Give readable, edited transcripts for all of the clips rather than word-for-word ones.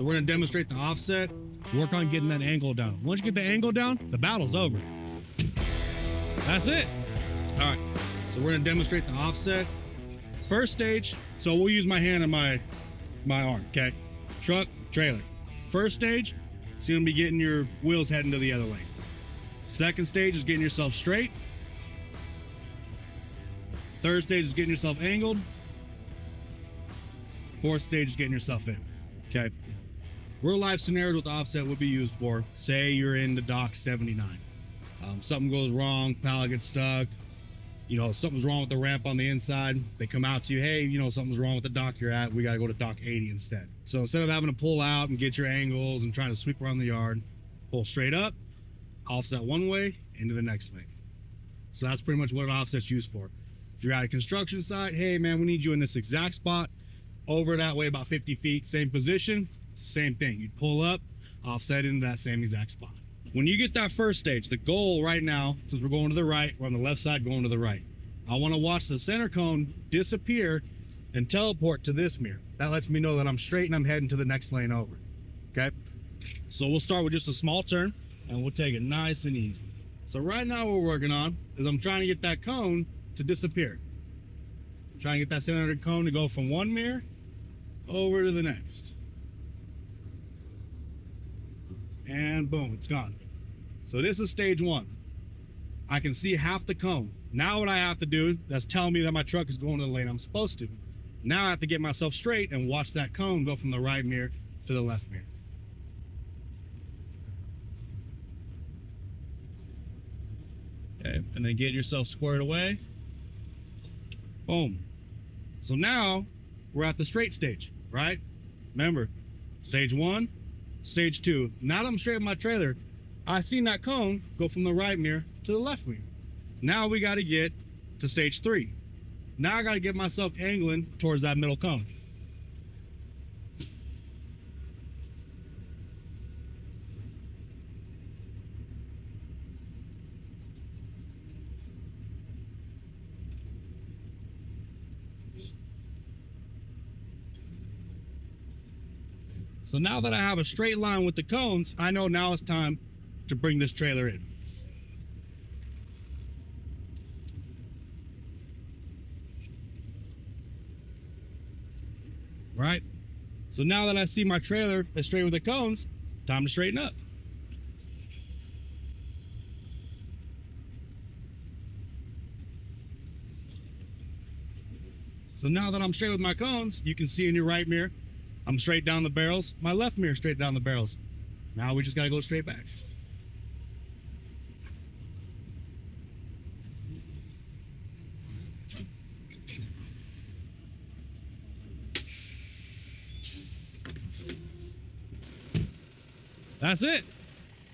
We're gonna demonstrate the offset, work on getting that angle down. Once you get the angle down, the battle's over. That's it. All right, so we're gonna demonstrate the offset. First stage, so we'll use my hand and my arm, okay? Truck, trailer. First stage, so you're gonna be getting your wheels heading to the other lane. Second stage is getting yourself straight. Third stage is getting yourself angled. Fourth stage is getting yourself in, okay? Real life scenarios with offset would be used for, say you're in the dock 79. Something goes wrong, pallet gets stuck, something's wrong with the ramp on the inside. They come out to you, hey, something's wrong with the dock you're at. We got to go to dock 80 instead. So instead of having to pull out and get your angles and trying to sweep around the yard, pull straight up, offset one way, into the next way. So that's pretty much what an offset's used for. If you're at a construction site, hey man, we need you in this exact spot, over that way about 50 feet, same position, same thing. You'd pull up, offset into that same exact spot. When you get that first stage, the goal right now, since we're going to the right, we're on the left side going to the right. I want to watch the center cone disappear and teleport to this mirror. That lets me know that I'm straight and I'm heading to the next lane over. Okay? So we'll start with just a small turn and we'll take it nice and easy. So right now what we're working on is I'm trying to get that cone to disappear. I'm trying to get that center cone to go from one mirror over to the next. And boom, it's gone. So this is stage one. I can see half the cone. Now what I have to do, that's telling me that my truck is going to the lane I'm supposed to. Now I have to get myself straight and watch that cone go from the right mirror to the left mirror. Okay, and then get yourself squared away. Boom. So now we're at the straight stage, right? Remember, stage one, stage two. Now that I'm straight with my trailer, I seen that cone go from the right mirror to the left mirror. Now we got to get to stage three. Now I got to get myself angling towards that middle cone. So now that I have a straight line with the cones, I know now it's time to bring this trailer in. Right? So now that I see my trailer is straight with the cones, time to straighten up. So now that I'm straight with my cones, you can see in your right mirror, I'm straight down the barrels. My left mirror straight down the barrels. Now we just got to go straight back. That's it.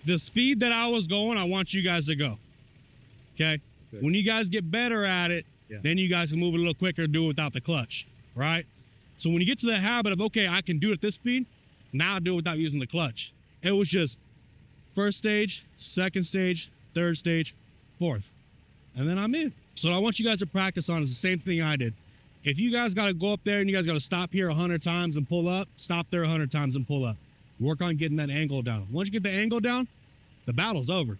The speed that I was going, I want you guys to go. Okay? Good. When you guys get better at it, then you guys can move it a little quicker and do it without the clutch, right? So when you get to the habit of, okay, I can do it at this speed, now I do it without using the clutch. It was just first stage, second stage, third stage, fourth. And then I'm in. So what I want you guys to practice on is the same thing I did. If you guys got to go up there and you guys got to stop here 100 times and pull up, stop there 100 times and pull up. Work on getting that angle down. Once you get the angle down, the battle's over.